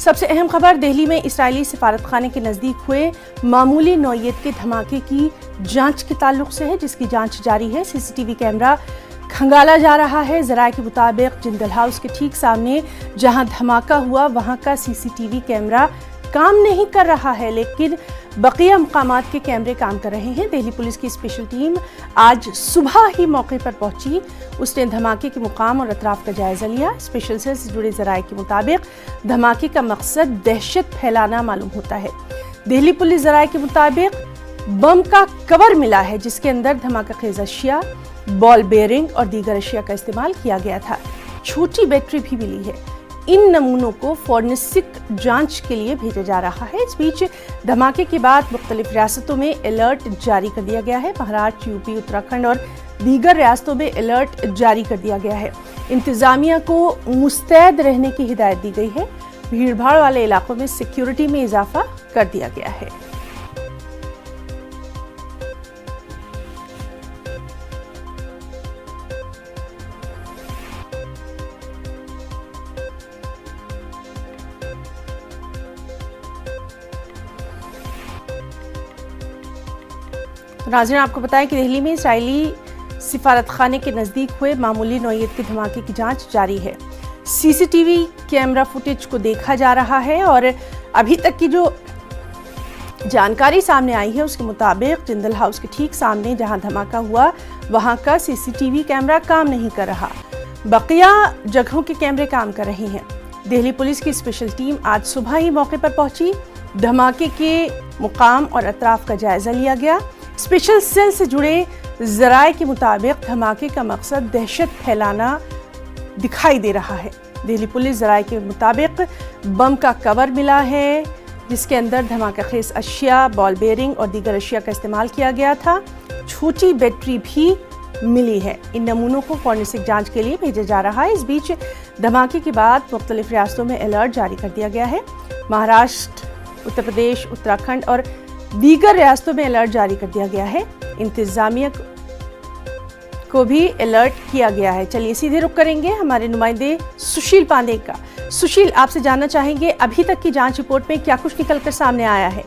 सबसे अहम खबर, दिल्ली में इस्राएली सिफारतखाने के नजदीक हुए मामूली नौयत के धमाके की जांच के ताल्लुक से है, जिसकी जांच जारी है। सीसीटीवी कैमरा खंगाला जा रहा है। ज़राए के मुताबिक जिंदल हाउस के ठीक सामने जहां धमाका हुआ वहां का सीसीटीवी कैमरा काम नहीं कर रहा है, लेकिन बकिया मकामात के कैमरे काम कर रहे हैं। दिल्ली पुलिस की स्पेशल टीम आज सुबह ही मौके पर पहुंची। उसने धमाके के मुकाम और अतराफ का जायजा लिया। स्पेशल सेल से जुड़े ज़राए के मुताबिक धमाके का मकसद दहशत फैलाना मालूम होता है। दिल्ली पुलिस ज़राए के मुताबिक बम का कवर मिला है, जिसके अंदर धमाका खेज अशिया, बॉल बेयरिंग और दीगर अशिया का इस्तेमाल किया गया था। छोटी बैटरी भी मिली है। इन नमूनों को फॉरेंसिक जांच के लिए भेजा जा रहा है। इस बीच धमाके के बाद मुख्तलिफ रियासतों में अलर्ट जारी कर दिया गया है। महाराष्ट्र, यूपी, उत्तराखंड और दीगर रियासतों में अलर्ट जारी कर दिया गया है। इंतजामिया को मुस्तैद रहने की हिदायत दी गई है। भीड़भाड़ वाले इलाकों में सिक्योरिटी में इजाफा कर दिया गया है। नाज़रीन, आपको बताएं कि दिल्ली में इस्राएली सिफारतखाने के नज़दीक हुए मामूली नौयत के धमाके की जांच जारी है। सीसीटीवी कैमरा फुटेज को देखा जा रहा है और अभी तक की जो जानकारी सामने आई है उसके मुताबिक जिंदल हाउस के ठीक सामने जहां धमाका हुआ वहां का सीसीटीवी कैमरा काम नहीं कर रहा। बकिया जगहों के कैमरे काम कर रहे हैं। दिल्ली पुलिस की स्पेशल टीम आज सुबह ही मौके पर पहुंची। धमाके के मुकाम और अतराफ का जायजा लिया गया। स्पेशल सेल से जुड़े ज़राए के मुताबिक धमाके का मकसद दहशत फैलाना दिखाई दे रहा है। दिल्ली पुलिस ज़राए के मुताबिक बम का कवर मिला है, जिसके अंदर धमाका खेज अशिया, बॉल बेयरिंग और दीगर अशिया का इस्तेमाल किया गया था। छोटी बैटरी भी मिली है। इन नमूनों को फॉरेंसिक जांच के लिए भेजा जा रहा है। इस बीच धमाके के बाद मुख्तलिफ रियासतों में अलर्ट जारी कर दिया गया है। महाराष्ट्र, उत्तर प्रदेश, उत्तराखंड और दीगर रियासतों में अलर्ट जारी कर दिया गया है। इंतजामिया को भी अलर्ट किया गया है। चलिए सीधे रुख करेंगे हमारे नुमाइंदे सुशील पांडे का। सुशील, आपसे जानना चाहेंगे अभी तक की जांच रिपोर्ट में क्या कुछ निकलकर सामने आया है?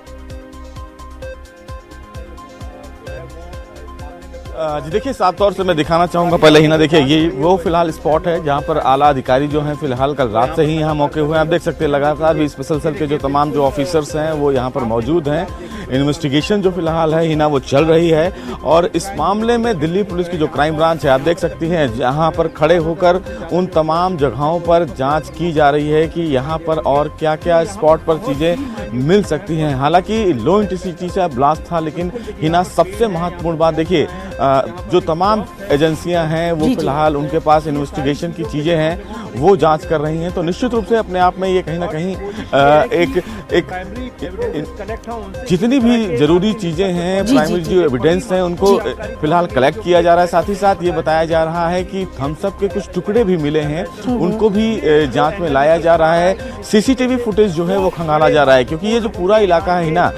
जी देखिए, साफ तौर से मैं दिखाना चाहूँगा पहले ही ना, देखिए ये वो फिलहाल स्पॉट है जहाँ पर आला अधिकारी जो हैं फिलहाल कल रात से ही यहाँ मौके हुए हैं। आप देख सकते हैं लगातार भी स्पेशल सेल के जो तमाम जो ऑफिसर्स हैं वो यहाँ पर मौजूद हैं। इन्वेस्टिगेशन जो फिलहाल है हिना वो चल रही है और इस मामले में दिल्ली पुलिस की जो क्राइम ब्रांच है, आप देख सकती हैं जहाँ पर खड़े होकर उन तमाम जगहों पर जांच की जा रही है कि यहाँ पर और क्या क्या स्पॉट पर चीज़ें मिल सकती हैं। हालांकि लो इंटेंसिटी से ब्लास्ट था, लेकिन हिना सबसे महत्वपूर्ण बात देखिए, जो तमाम एजेंसियां हैं वो फिलहाल उनके पास इन्वेस्टिगेशन की चीज़ें हैं वो जांच कर रही हैं। तो निश्चित रूप से अपने आप में ये कहीं ना कहीं एक जितनी भी जरूरी चीज़ें हैं, प्राइमरी जो एविडेंस हैं उनको फिलहाल कलेक्ट किया जा रहा है। साथ ही साथ ये बताया जा रहा है कि थम्स अप के कुछ टुकड़े भी मिले हैं, उनको भी जांच में लाया जा रहा है। सीसीटीवी फुटेज जो है वो खंगाला जा रहा है, क्योंकि ये जो पूरा इलाका है ना,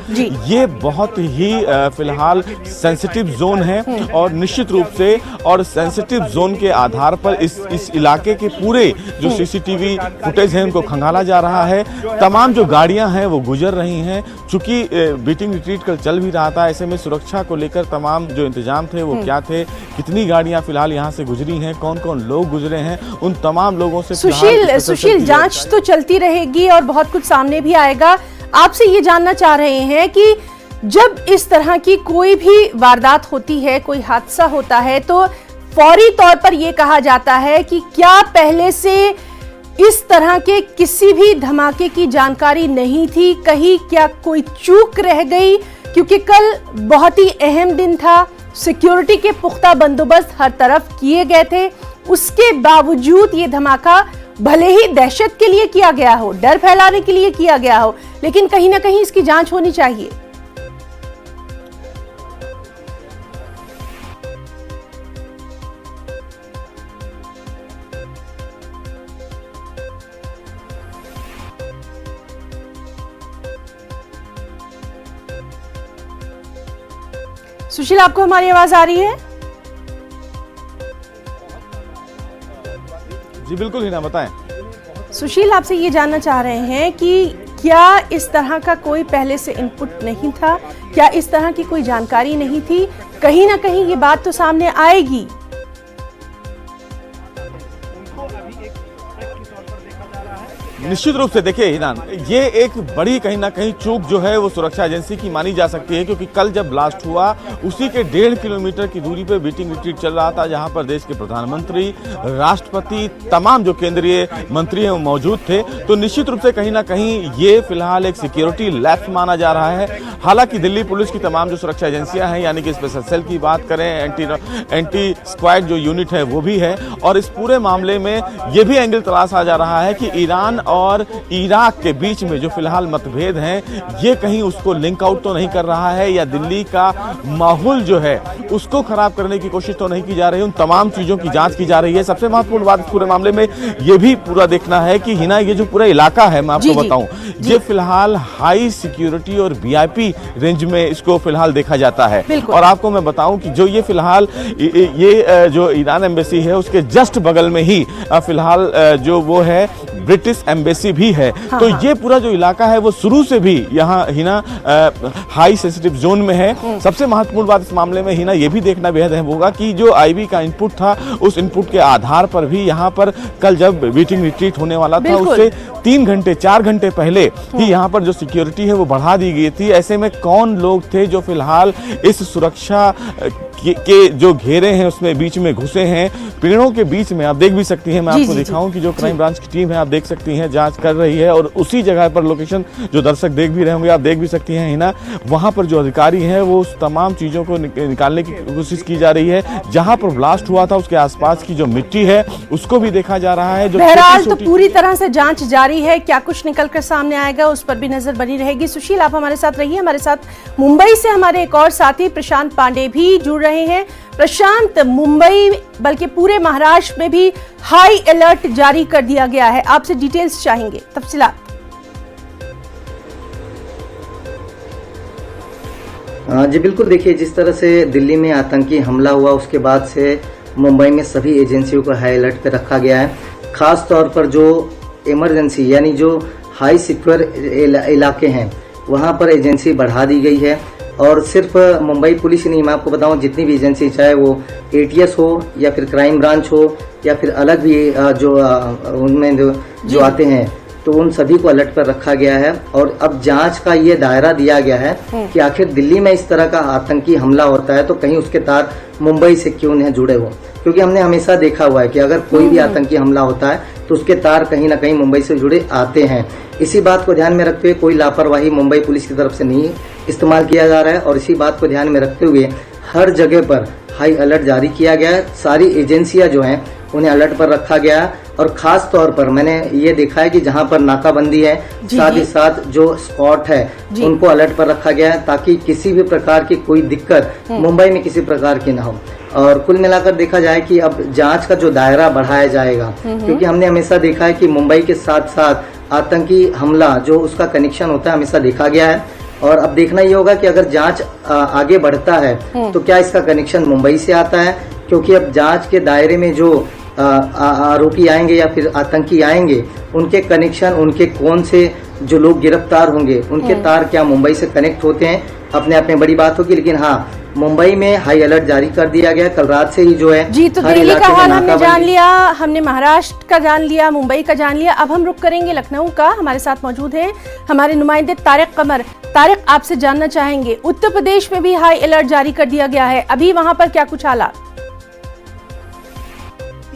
ये बहुत ही फिलहाल सेंसिटिव जोन है और निश्चित रूप से और सेंसिटिव जोन के आधार पर इस इलाके के पूरे जो सीसीटीवी फुटेज है उनको खंगाला जा रहा है। तमाम जो गाड़ियां हैं वो गुजर रही हैं। चूंकि बीटिंग रिट्रीट कल चल भी रहा था, ऐसे में सुरक्षा को लेकर तमाम जो इंतजाम थे वो क्या थे, कितनी गाड़ियां फिलहाल यहाँ से गुजरी हैं, कौन कौन लोग गुजरे हैं, उन तमाम लोगों से सुशील जांच तो चलती रहेगी और बहुत कुछ सामने भी आएगा। आपसे ये जानना चाह रहे हैं कि जब इस तरह की कोई भी वारदात होती है, कोई हादसा होता है, तो फौरी तौर पर यह कहा जाता है कि क्या पहले से इस तरह के किसी भी धमाके की जानकारी नहीं थी? कहीं क्या कोई चूक रह गई? क्योंकि कल बहुत ही अहम दिन था, सिक्योरिटी के पुख्ता बंदोबस्त हर तरफ किए गए थे। उसके बावजूद ये धमाका भले ही दहशत के लिए किया गया हो, डर फैलाने के लिए किया गया हो, लेकिन कहीं ना कहीं इसकी जांच होनी चाहिए। सुशील, आपको हमारी आवाज आ रही है? जी बिल्कुल ही ना, बताएं। सुशील, आपसे ये जानना चाह रहे हैं कि क्या इस तरह का कोई पहले से इनपुट नहीं था, क्या इस तरह की कोई जानकारी नहीं थी? कहीं ना कहीं ये बात तो सामने आएगी। निश्चित रूप से देखिए हिनान, ये एक बड़ी कहीं ना कहीं चूक जो है वो सुरक्षा एजेंसी की मानी जा सकती है, क्योंकि कल जब ब्लास्ट हुआ उसी के 1.5 किलोमीटर की दूरी पे बीटिंग रिट्रीट चल रहा था, जहां पर देश के प्रधानमंत्री, राष्ट्रपति, तमाम जो केंद्रीय मंत्री हैं वो मौजूद थे। तो निश्चित रूप से कहीं ना कहीं ये फिलहाल एक सिक्योरिटी लैप्स माना जा रहा है। हालांकि दिल्ली पुलिस की तमाम जो सुरक्षा एजेंसियां हैं, यानी कि स्पेशल सेल की बात करें, एंटी स्क्वाड जो यूनिट है वो भी है, और इस पूरे मामले में ये भी एंगल तलाशा जा रहा है कि ईरान और इराक के बीच में जो फिलहाल मतभेद हैं, ये कहीं उसको लिंक आउट तो नहीं कर रहा है, या दिल्ली का माहौल जो है उसको खराब करने की कोशिश तो नहीं की जा रही है। उन तमाम चीजों की जांच की जा रही है। सबसे महत्वपूर्ण बात इस पूरे मामले में ये भी पूरा देखना है कि हिना, ये जो पूरा इलाका है, मैं आपको बताऊं, ये फिलहाल हाई सिक्योरिटी और वीआईपी रेंज में इसको फिलहाल देखा जाता है। और आपको मैं बताऊं कि जो ये फिलहाल ये जो ईरान एम्बेसी है उसके जस्ट बगल में ही फिलहाल जो वो है ब्रिटिश एम्बेसी भी है। तो ये पूरा जो इलाका है वो शुरू से भी यहाँ हिना हाई सेंसिटिव जोन में है। सबसे महत्वपूर्ण बात इस मामले में हिना ये भी देखना बेहद अहम होगा कि जो आईबी का इनपुट था, उस इनपुट के आधार पर भी यहाँ पर कल जब बीटिंग रिट्रीट होने वाला था, उससे 3 घंटे 4 घंटे पहले ही यहाँ पर जो सिक्योरिटी है वो बढ़ा दी गई थी। ऐसे में कौन लोग थे जो फिलहाल इस सुरक्षा के जो घेरे हैं उसमें बीच में घुसे हैं, पेड़ों के बीच में? आप देख भी सकती हैं, मैं आपको दिखाऊं कि जो क्राइम ब्रांच की टीम है, आप देख सकती हैं, जांच कर रही है, और उसी जगह पर लोकेशन जो दर्शक देख भी रहे होंगे, आप देख भी सकती हैं हिना, वहां पर जो अधिकारी हैं वो उस तमाम चीजों को निकालने की कोशिश की जा रही है। जहां पर ब्लास्ट हुआ था उसके आसपास की जो मिट्टी है उसको भी देखा जा रहा है। जो बहरहाल तो पूरी तरह से जांच जारी है, क्या कुछ निकल कर सामने आएगा उस पर भी नजर बनी रहेगी। सुशील, आप हमारे साथ रहिए। हमारे साथ मुंबई से हमारे एक और साथी प्रशांत पांडे भी जुड़ रहे हैं। प्रशांत, मुंबई बल्कि पूरे महाराष्ट्र में भी हाई अलर्ट जारी कर दिया गया है, आपसे डिटेल्स चाहेंगे, तफसीलात। जी बिल्कुल, देखिए जिस तरह से दिल्ली में आतंकी हमला हुआ उसके बाद से मुंबई में सभी एजेंसियों को हाई अलर्ट पे रखा गया है। खास तौर पर जो इमरजेंसी यानी जो हाई सिक्योर इलाके हैं वहाँ पर एजेंसी बढ़ा दी गई है। और सिर्फ मुंबई पुलिस ही नहीं, मैं आपको बताऊं जितनी भी एजेंसी, चाहे वो एटीएस हो या फिर क्राइम ब्रांच हो या फिर अलग भी जो उनमें जो आते हैं, तो उन सभी को अलर्ट पर रखा गया है। और अब जांच का ये दायरा दिया गया है कि आखिर दिल्ली में इस तरह का आतंकी हमला होता है तो कहीं उसके तार मुंबई से क्यों नहीं जुड़े हो, क्योंकि हमने हमेशा देखा हुआ है कि अगर कोई भी आतंकी हमला होता है तो उसके तार कहीं ना कहीं मुंबई से जुड़े आते हैं। इसी बात को ध्यान में रखते हुए कोई लापरवाही मुंबई पुलिस की तरफ से नहीं इस्तेमाल किया जा रहा है, और इसी बात को ध्यान में रखते हुए हर जगह पर हाई अलर्ट जारी किया गया है। सारी एजेंसियां जो हैं उन्हें अलर्ट पर रखा गया है, और खास तौर पर मैंने ये देखा है कि जहां पर नाकाबंदी है, साथ ही साथ जो स्पॉट है उनको अलर्ट पर रखा गया है, ताकि किसी भी प्रकार की कोई दिक्कत मुंबई में किसी प्रकार की ना हो। और कुल मिलाकर देखा जाए कि अब जांच का जो दायरा बढ़ाया जाएगा, क्योंकि हमने हमेशा देखा है कि मुंबई के साथ साथ आतंकी हमला जो उसका कनेक्शन होता है हमेशा देखा गया है। और अब देखना ये होगा कि अगर जांच आगे बढ़ता है तो क्या इसका कनेक्शन मुंबई से आता है, क्योंकि अब जांच के दायरे में जो आरोपी आएंगे या फिर आतंकी आएंगे, उनके कनेक्शन, उनके कौन से जो लोग गिरफ्तार होंगे उनके तार क्या मुंबई से कनेक्ट होते हैं, अपने आप में बड़ी बात होगी। लेकिन हाँ, मुंबई में हाई अलर्ट जारी कर दिया गया कल रात से ही जो है। जी, तो दिल्ली का हाल हमने जान लिया, हमने महाराष्ट्र का जान लिया, मुंबई का जान लिया। अब हम रुक करेंगे लखनऊ का। हमारे साथ मौजूद हैं हमारे नुमाइंदे तारिक कमर। तारिक, आपसे जानना चाहेंगे, उत्तर प्रदेश में भी हाई अलर्ट जारी कर दिया गया है, अभी वहां पर क्या कुछ हालात?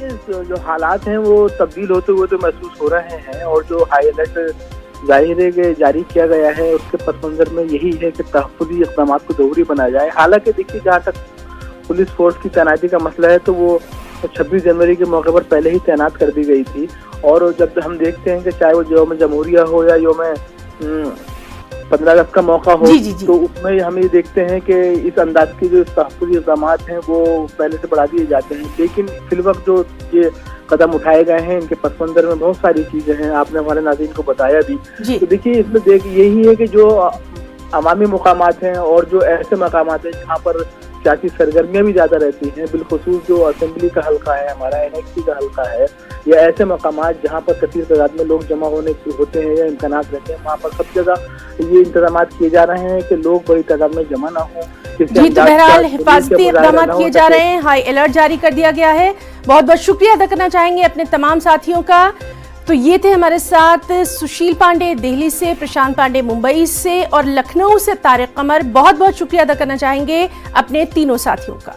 जो हालात हैं वो तब्दील होते हुए तो महसूस हो रहे हैं, और जो हाई अलर्ट जारी किया गया है उसके पस मंजर में यही है कि तहफ़्फ़ुज़ी इक़दाम को ज़रूरी बनाया जाए। हालांकि देखिए, जहाँ तक पुलिस फोर्स की तैनाती का मसला है तो वो 26 जनवरी के मौके पर पहले ही तैनात कर दी गई थी। और जब हम देखते हैं कि चाहे वो यौम जमहूरिया हो या यौम 15 अगस्त का मौका हो, तो उसमें हम ये देखते हैं कि इस अंदाज के जो तहफ़्फ़ुज़ी इक़दाम हैं वो पहले से बढ़ा दिए जाते हैं। लेकिन फिलवक्त जो ये कदम उठाए गए हैं, इनके पस मंजर में बहुत सारी चीजें हैं, आपने हमारे नाज़रीन को बताया भी। तो देखिए, इसमें यही है कि जो अवामी मुकामात हैं और जो ऐसे मकामात हैं जहाँ पर सियासी सरगर्मियां भी ज्यादा रहती हैं, बिलखुसूस जो असेंबली का हल्का है हमारा, एनएक्सी का हल्का है, या ऐसे मकामात जहां पर कसीर तादाद में लोग जमा होते हैं या इम्कानात रहते हैं, वहां पर सब जगह ये इंतजाम किए जा रहे हैं कि लोग बड़ी तादाद में जमा ना हो। जी, तो बहरहाल हिफाजती इक़दाम किए जा रहे हैं, हाई अलर्ट जारी कर दिया गया है। बहुत बहुत शुक्रिया अदा करना चाहेंगे अपने तमाम साथियों का। तो ये थे हमारे साथ सुशील पांडे दिल्ली से, प्रशांत पांडे मुंबई से और लखनऊ से तारिक कमर। बहुत बहुत शुक्रिया अदा करना चाहेंगे अपने तीनों साथियों का।